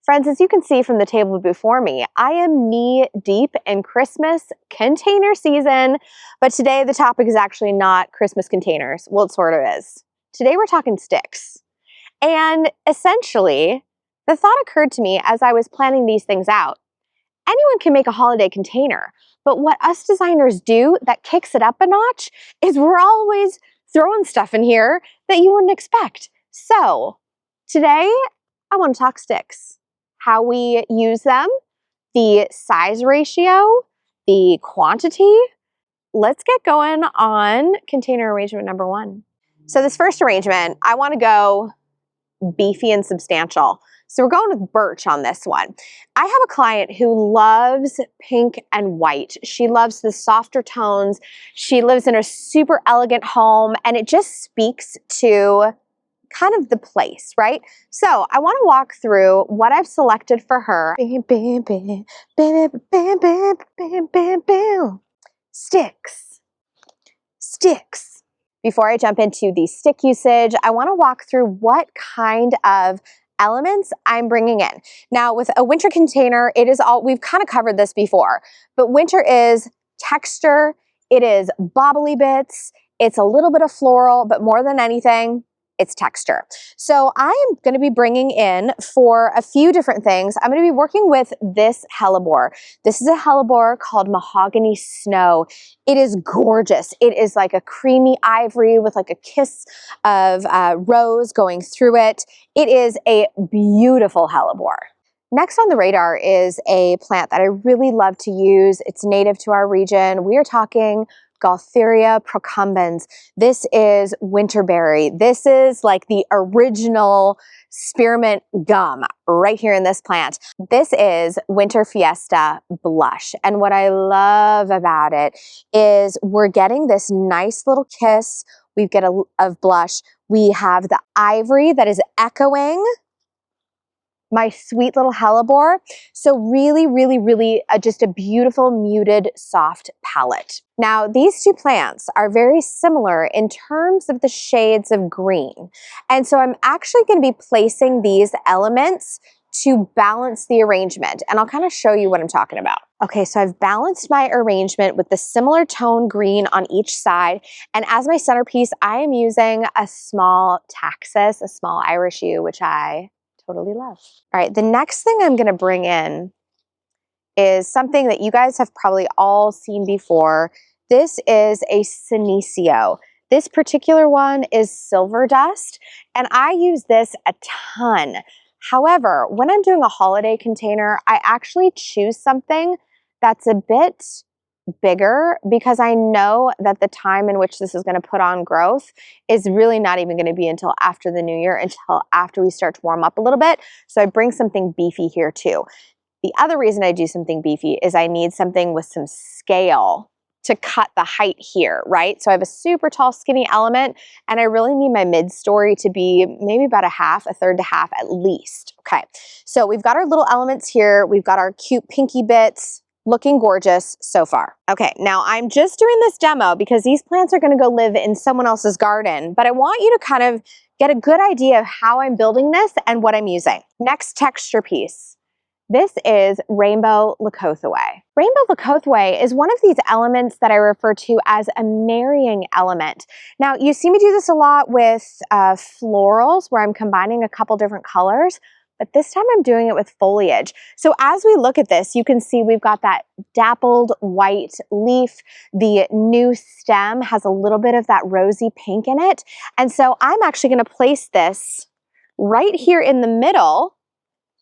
Friends, as you can see from the table before me, I am knee deep in Christmas container season, but today the topic is actually not Christmas containers. Well, it sort of is. Today we're talking sticks. And essentially, the thought occurred to me as I was planning these things out. Anyone can make a holiday container, but what us designers do that kicks it up a notch is we're always throwing stuff in here that you wouldn't expect. So today I want to talk sticks, how we use them, the size ratio, the quantity. Let's get going on container arrangement number 1. So this first arrangement, I want to go beefy and substantial. So we're going with birch on this one. I have a client who loves pink and white. She loves the softer tones. She lives in a super elegant home, and it just speaks to kind of the place, right? So I want to walk through what I've selected for her. Sticks. Sticks. Before I jump into the stick usage, I want to walk through what kind of elements I'm bringing in. Now with a winter container, it is all, we've kind of covered this before, but winter is texture, it is bobbly bits, it's a little bit of floral, but more than anything, it's texture. So I am going to be bringing in, for a few different things, I'm going to be working with this hellebore. This is a hellebore called Mahogany Snow. It is gorgeous. It is like a creamy ivory with like a kiss of rose going through it. It is a beautiful hellebore. Next on the radar is a plant that I really love to use. It's native to our region. We are talking Gaultheria procumbens. This is winterberry. This is like the original spearmint gum right here in this plant. This is Winter Fiesta blush. And what I love about it is we're getting this nice little kiss. We get of blush. We have the ivory that is echoing my sweet little hellebore. So really just a beautiful muted soft palette. Now these two plants are very similar in terms of the shades of green. And so I'm actually going to be placing these elements to balance the arrangement. And I'll kind of show you what I'm talking about. Okay, so I've balanced my arrangement with the similar tone green on each side. And as my centerpiece, I am using a small taxus, a small Irish yew, which I totally love. All right, the next thing I'm going to bring in is something that you guys have probably all seen before. This is a senecio. This particular one is silver dust, and I use this a ton. However, when I'm doing a holiday container, I actually choose something that's a bit bigger because I know that the time in which this is going to put on growth is really not even going to be until after the new year, until after we start to warm up a little bit. So I bring something beefy here too. The other reason I do something beefy is I need something with some scale to cut the height here, right? So I have a super tall skinny element, and I really need my mid-story to be maybe about a third to half at least. Okay, so we've got our little elements here. We've got our cute pinky bits. Looking gorgeous so far. Okay, now I'm just doing this demo because these plants are gonna go live in someone else's garden, but I want you to kind of get a good idea of how I'm building this and what I'm using. Next texture piece. This is Rainbow Leucothaway. Rainbow Leucothaway is one of these elements that I refer to as a marrying element. Now, you see me do this a lot with florals where I'm combining a couple different colors, but this time I'm doing it with foliage. So as we look at this, you can see we've got that dappled white leaf. The new stem has a little bit of that rosy pink in it. And so I'm actually going to place this right here in the middle,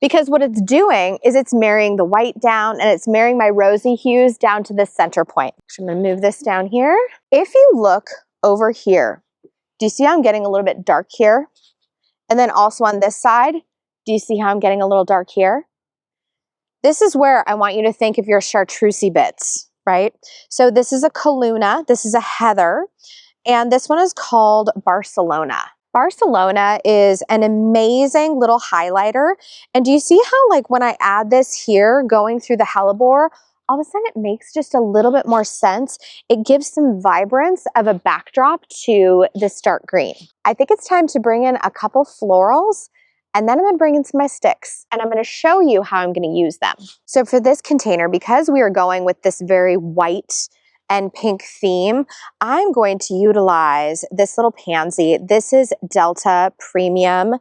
because what it's doing is it's marrying the white down and it's marrying my rosy hues down to the center point. So I'm going to move this down here. If you look over here, do you see how I'm getting a little bit dark here? And then also on this side, do you see how I'm getting a little dark here? This is where I want you to think of your chartreusey bits, right? So this is a Coluna, this is a Heather, and this one is called Barcelona. Barcelona is an amazing little highlighter. And do you see how, like, when I add this here going through the hellebore, all of a sudden it makes just a little bit more sense. It gives some vibrance of a backdrop to this dark green. I think it's time to bring in a couple florals. And then I'm gonna bring in some of my sticks and I'm gonna show you how I'm gonna use them. So for this container, because we are going with this very white and pink theme, I'm going to utilize this little pansy. This is Delta Premium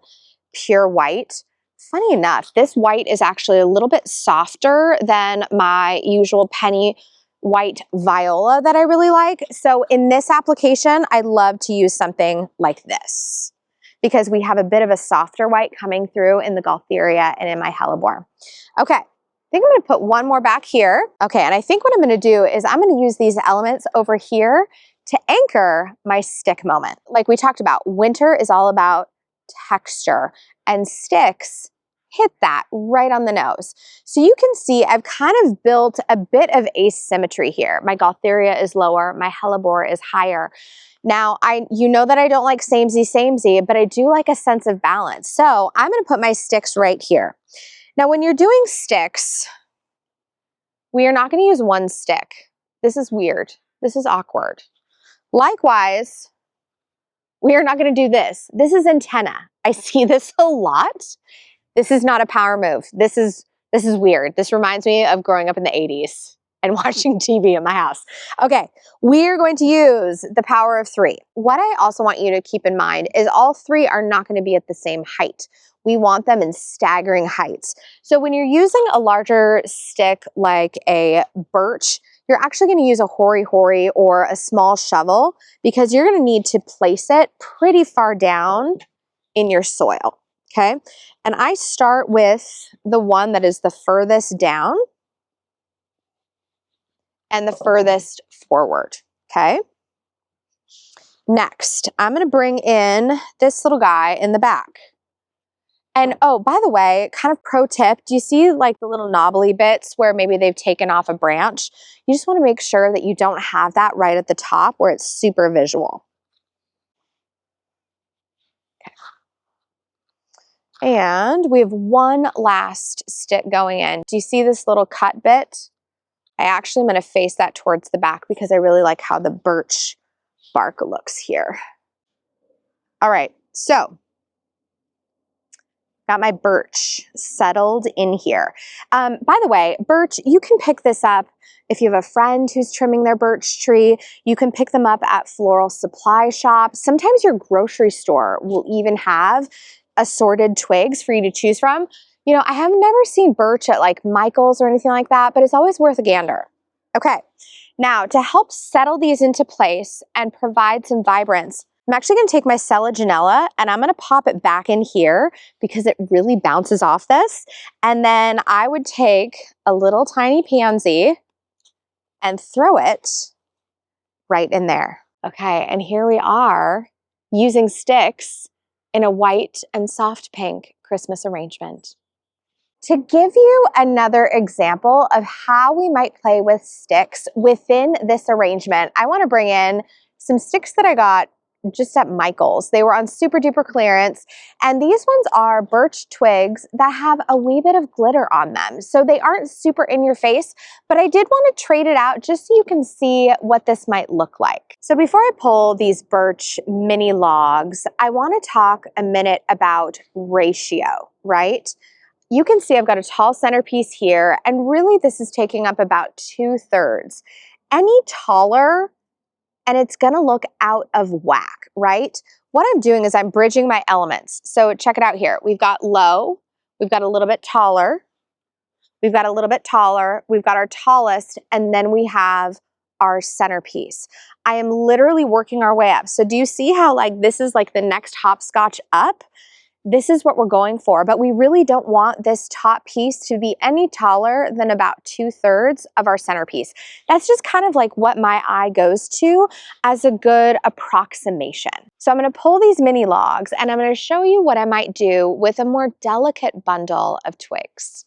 Pure White. Funny enough, this white is actually a little bit softer than my usual penny white viola that I really like. So in this application, I love to use something like this because we have a bit of a softer white coming through in the Gaultheria and in my hellebore. Okay, I think I'm gonna put one more back here. Okay, and I think what I'm gonna do is I'm gonna use these elements over here to anchor my stick moment. Like we talked about, winter is all about texture, and sticks hit that right on the nose. So you can see I've kind of built a bit of asymmetry here. My Gaultheria is lower, my hellebore is higher. Now, you know that I don't like samey, but I do like a sense of balance. So I'm gonna put my sticks right here. Now, when you're doing sticks, we are not gonna use one stick. This is weird. This is awkward. Likewise, we are not gonna do this. This is antenna. I see this a lot. This is not a power move. This is weird. This reminds me of growing up in the 80s and watching TV in my house. Okay, we're going to use the power of 3. What I also want you to keep in mind is all 3 are not going to be at the same height. We want them in staggering heights. So when you're using a larger stick like a birch, you're actually going to use a hori-hori or a small shovel because you're going to need to place it pretty far down in your soil. Okay, and I start with the one that is the furthest down and the furthest forward, okay? Next, I'm gonna bring in this little guy in the back. And oh, by the way, kind of pro tip, do you see like the little knobbly bits where maybe they've taken off a branch? You just wanna make sure that you don't have that right at the top where it's super visual. And we have one last stick going in. Do you see this little cut bit? I actually am going to face that towards the back because I really like how the birch bark looks here. All right, so got my birch settled in here. By the way, birch, you can pick this up if you have a friend who's trimming their birch tree. You can pick them up at floral supply shops. Sometimes your grocery store will even have assorted twigs for you to choose from. You know, I have never seen birch at like Michael's or anything like that, but it's always worth a gander. Okay, now to help settle these into place and provide some vibrance, I'm actually going to take my Selaginella and I'm going to pop it back in here because it really bounces off this. And then I would take a little tiny pansy and throw it right in there. Okay, and here we are using sticks in a white and soft pink Christmas arrangement. To give you another example of how we might play with sticks within this arrangement, I want to bring in some sticks that I got just at Michael's. They were on super duper clearance, and these ones are birch twigs that have a wee bit of glitter on them. So they aren't super in your face, but I did want to trade it out just so you can see what this might look like. So before I pull these birch mini logs, I want to talk a minute about ratio, right? You can see I've got a tall centerpiece here, and really this is taking up about 2/3. Any taller, and it's gonna look out of whack, right? What I'm doing is I'm bridging my elements. So check it out here. We've got low, we've got a little bit taller, we've got a little bit taller, we've got our tallest, and then we have our centerpiece. I am literally working our way up. So do you see how like this is like the next hopscotch up? This is what we're going for, but we really don't want this top piece to be any taller than about 2/3 of our centerpiece. That's just kind of like what my eye goes to as a good approximation. So I'm going to pull these mini logs and I'm going to show you what I might do with a more delicate bundle of twigs.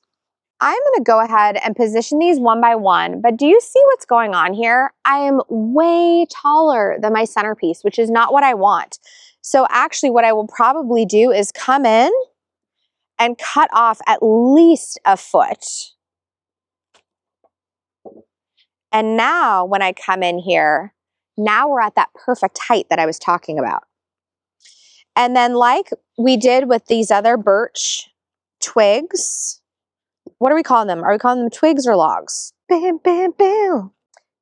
I'm going to go ahead and position these one by one, but do you see what's going on here? I am way taller than my centerpiece, which is not what I want. So actually what I will probably do is come in and cut off at least a foot. And now when I come in here, now we're at that perfect height that I was talking about. And then like we did with these other birch twigs, what are we calling them? Are we calling them twigs or logs? Bam, bam, bam.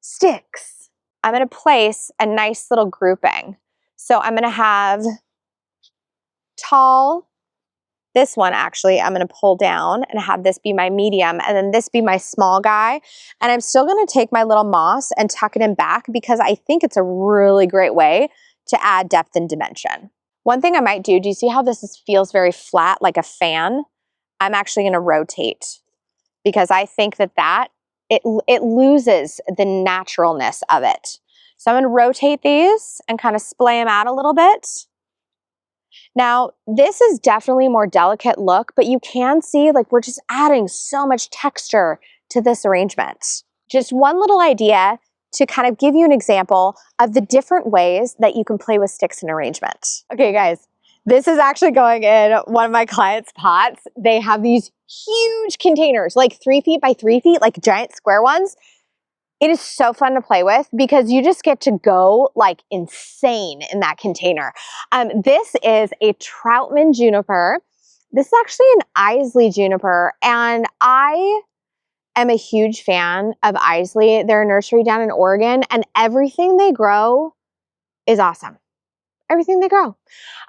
Sticks. I'm going to place a nice little grouping. So I'm going to have tall, this one actually I'm going to pull down and have this be my medium and then this be my small guy. And I'm still going to take my little moss and tuck it in back because I think it's a really great way to add depth and dimension. One thing I might do you see how feels very flat like a fan? I'm actually going to rotate because I think that it loses the naturalness of it. So I'm going to rotate these and kind of splay them out a little bit. Now, this is definitely a more delicate look, but you can see like we're just adding so much texture to this arrangement. Just one little idea to kind of give you an example of the different ways that you can play with sticks in arrangement. Okay, guys, this is actually going in one of my clients' pots. They have these huge containers, like 3 feet by 3 feet, like giant square ones. It is so fun to play with because you just get to go like insane in that container. This is a Troutman juniper. This is actually an Isley juniper, and I am a huge fan of Isley. They're a nursery down in Oregon, and everything they grow is awesome. Everything they grow.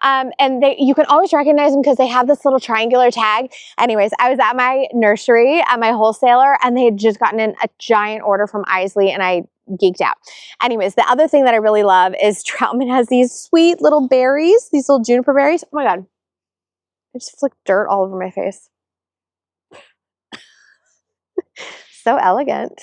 And you can always recognize them because they have this little triangular tag. Anyways, I was at my nursery, at my wholesaler, and they had just gotten in a giant order from Isley, and I geeked out. Anyways, the other thing that I really love is Troutman has these sweet little berries, these little juniper berries. Oh my God. I just flicked dirt all over my face. So elegant.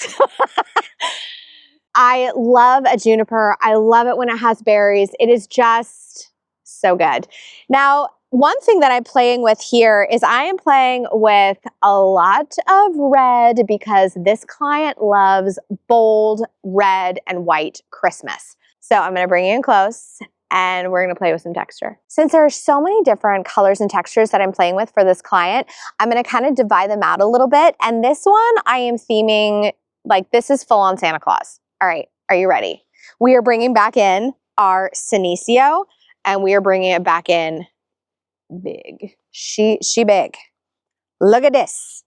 I love a juniper. I love it when it has berries. It is just so good. Now, one thing that I'm playing with here is I am playing with a lot of red because this client loves bold red and white Christmas. So I'm going to bring you in close and we're going to play with some texture. Since there are so many different colors and textures that I'm playing with for this client, I'm going to kind of divide them out a little bit. And this one I am theming, like this is full on Santa Claus. All right, are you ready? We are bringing back in our Senecio and we are bringing it back in big. She big. Look at this.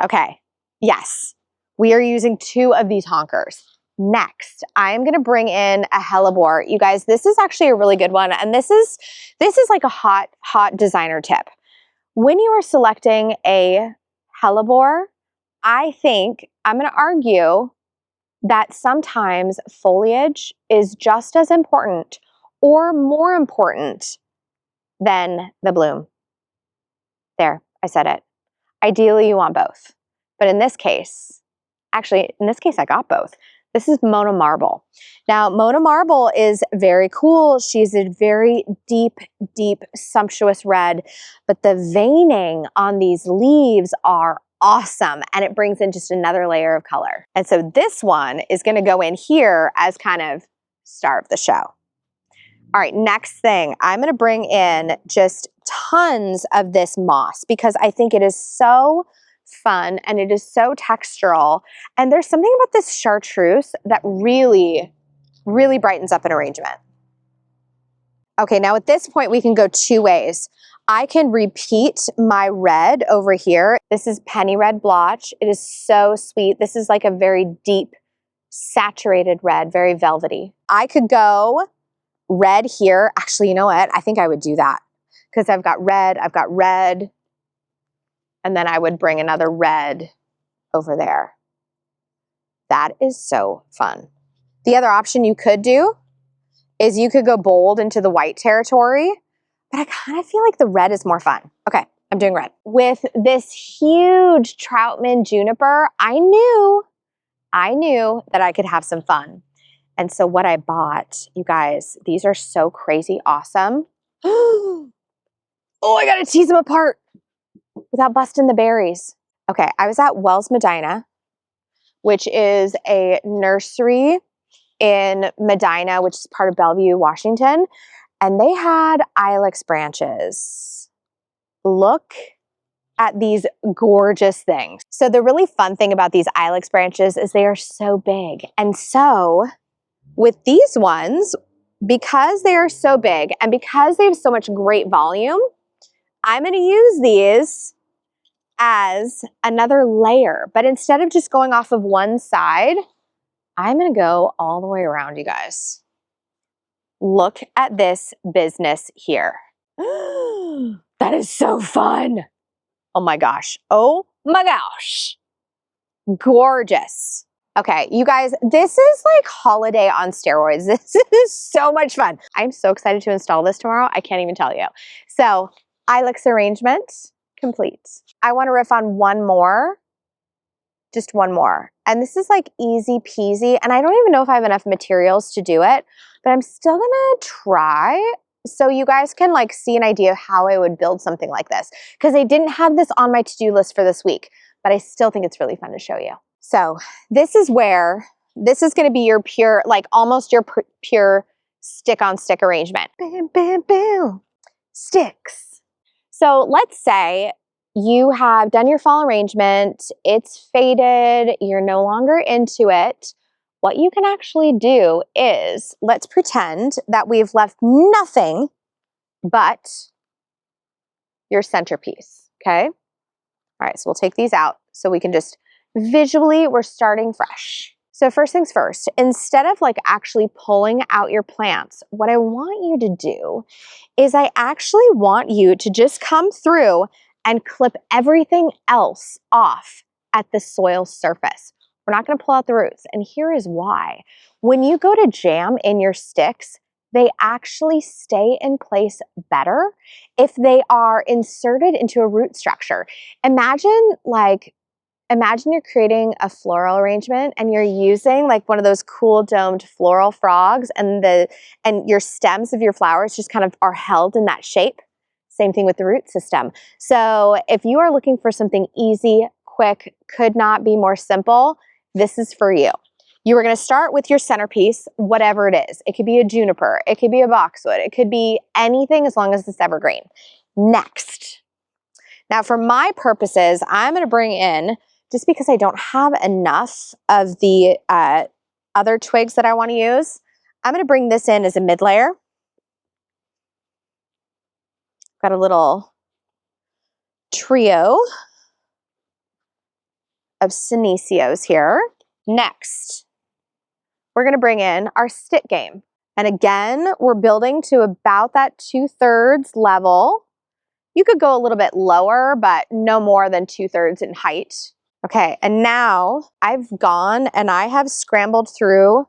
Okay, yes, we are using 2 of these honkers. Next, I am gonna bring in a hellebore. You guys, this is actually a really good one. And this is like a hot designer tip. When you are selecting a hellebore, I think, I'm gonna argue that sometimes foliage is just as important or more important than the bloom. There, I said it. Ideally, you want both. But in this case, actually, in this case, I got both. This is Mona Marble. Now, Mona Marble is very cool. She's a very deep, sumptuous red, but the veining on these leaves are awesome, and it brings in just another layer of color. And so this one is gonna go in here as kind of star of the show. All right, next thing, I'm gonna bring in just tons of this moss because I think it is so fun and it is so textural. And there's something about this chartreuse that really brightens up an arrangement. Okay, now at this point we can go 2 ways. I can repeat my red over here. This is penny red blotch. It is so sweet. This is like a very deep, saturated red, very velvety. I could go red here. Actually, you know what? I think I would do that because I've got red, and then I would bring another red over there. That is so fun. The other option you could do is you could go bold into the white territory, but I kind of feel like the red is more fun. Okay, I'm doing red. With this huge Troutman juniper, I knew that I could have some fun. And so what I bought, you guys, these are so crazy awesome. Oh, I gotta tease them apart without busting the berries. Okay, I was at Wells Medina, which is a nursery in Medina, which is part of Bellevue, Washington, and they had Ilex branches. Look at these gorgeous things. So the really fun thing about these Ilex branches is they are so big. And so with these ones, because they are so big and because they have so much great volume, I'm going to use these as another layer. But instead of just going off of one side, I'm going to go all the way around, you guys. Look at this business here. That is so fun. Oh my gosh. Oh my gosh. Gorgeous. Okay, you guys, this is like holiday on steroids. This is so much fun. I'm so excited to install this tomorrow. I can't even tell you. So, Ilex arrangement complete. I want to riff on one more, just one more. And this is like easy peasy. And I don't even know if I have enough materials to do it, but I'm still gonna try so you guys can like see an idea of how I would build something like this. Because I didn't have this on my to-do list for this week, but I still think it's really fun to show you. So this is where, this is gonna be your pure, like almost your pure stick-on-stick arrangement. Bam, bam, bam. Sticks. So let's say you have done your fall arrangement, it's faded, you're no longer into it. What you can actually do is, let's pretend that we've left nothing but your centerpiece, okay? All right, so we'll take these out so we can just visually, we're starting fresh. So first things first, instead of like actually pulling out your plants, what I want you to do is I actually want you to just come through and clip everything else off at the soil surface. We're not going to pull out the roots, and here is why. When you go to jam in your sticks, they actually stay in place better if they are inserted into a root structure. Imagine you're creating a floral arrangement and you're using like one of those cool domed floral frogs, and your stems of your flowers just kind of are held in that shape. Same thing with the root system. So if you are looking for something easy, quick, could not be more simple, this is for you. You are going to start with your centerpiece, whatever it is. It could be a juniper, it could be a boxwood, it could be anything as long as it's evergreen. Next. Now for my purposes, I'm going to bring in, just because I don't have enough of the other twigs that I want to use, I'm going to bring this in as a mid layer. Got a little trio of Senecios here. Next, we're going to bring in our stick game. And again, we're building to about that 2/3 level. You could go a little bit lower, but no more than 2/3 in height. Okay, and now I've gone and I have scrambled through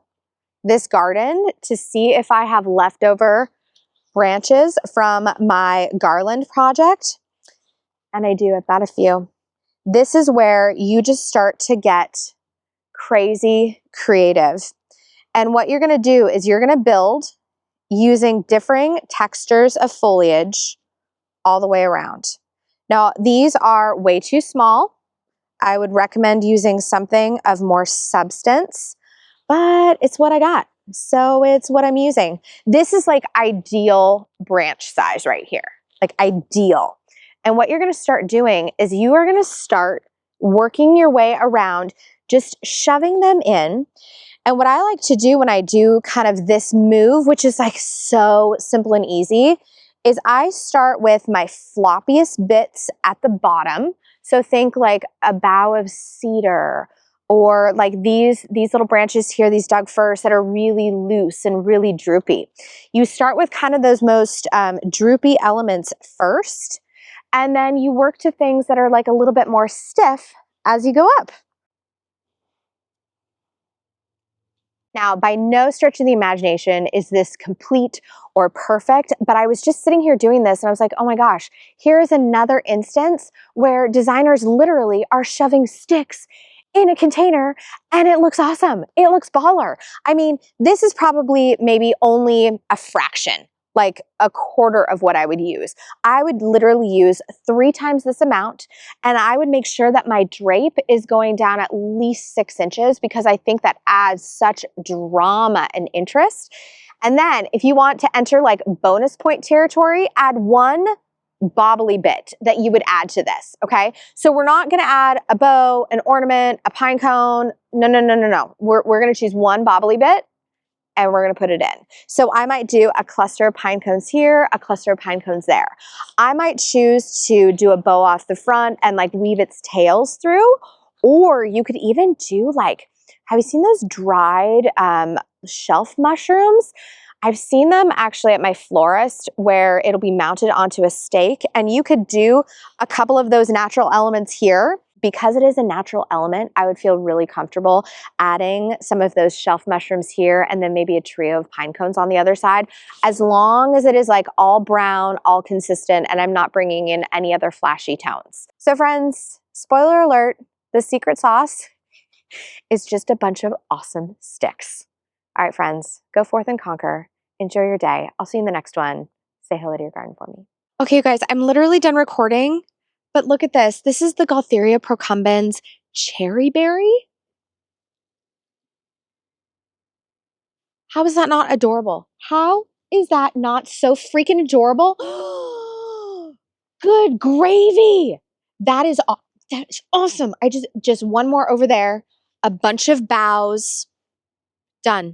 this garden to see if I have leftover branches from my garland project. And I do, I've got a few. This is where you just start to get crazy creative. And what you're going to do is you're going to build using differing textures of foliage all the way around. Now, these are way too small. I would recommend using something of more substance, but it's what I got. So it's what I'm using. This is like ideal branch size right here, like ideal. And what you're going to start doing is you are going to start working your way around, just shoving them in. And what I like to do when I do kind of this move, which is like so simple and easy, is I start with my floppiest bits at the bottom. So think like a bough of cedar, or like these little branches here, these Doug firs that are really loose and really droopy. You start with kind of those most droopy elements first, and then you work to things that are like a little bit more stiff as you go up. Now, by no stretch of the imagination is this complete or perfect, but I was just sitting here doing this and I was like, oh my gosh, here is another instance where designers literally are shoving sticks in a container and it looks awesome. It looks baller. I mean, this is probably maybe only a fraction, like a quarter of what I would use. I would literally use 3 times this amount, and I would make sure that my drape is going down at least 6 inches, because I think that adds such drama and interest. And then if you want to enter like bonus point territory, add 1 bobbly bit that you would add to this, okay? So we're not gonna add a bow, an ornament, a pine cone. No. We're gonna choose 1 bobbly bit and we're gonna put it in. So I might do a cluster of pine cones here, a cluster of pine cones there. I might choose to do a bow off the front and like weave its tails through, or you could even do like, have you seen those dried shelf mushrooms? I've seen them actually at my florist where it'll be mounted onto a stake, and you could do a couple of those natural elements here. Because it is a natural element, I would feel really comfortable adding some of those shelf mushrooms here and then maybe a trio of pine cones on the other side, as long as it is like all brown, all consistent, and I'm not bringing in any other flashy tones. So friends, spoiler alert, the secret sauce is just a bunch of awesome sticks. All right, friends, go forth and conquer. Enjoy your day. I'll see you in the next one. Say hello to your garden for me. Okay, you guys, I'm literally done recording. But look at this. This is the Gaultheria procumbens cherry berry. How is that not adorable? How is that not so freaking adorable? Good gravy. That is awesome. Just one more over there. A bunch of boughs. Done.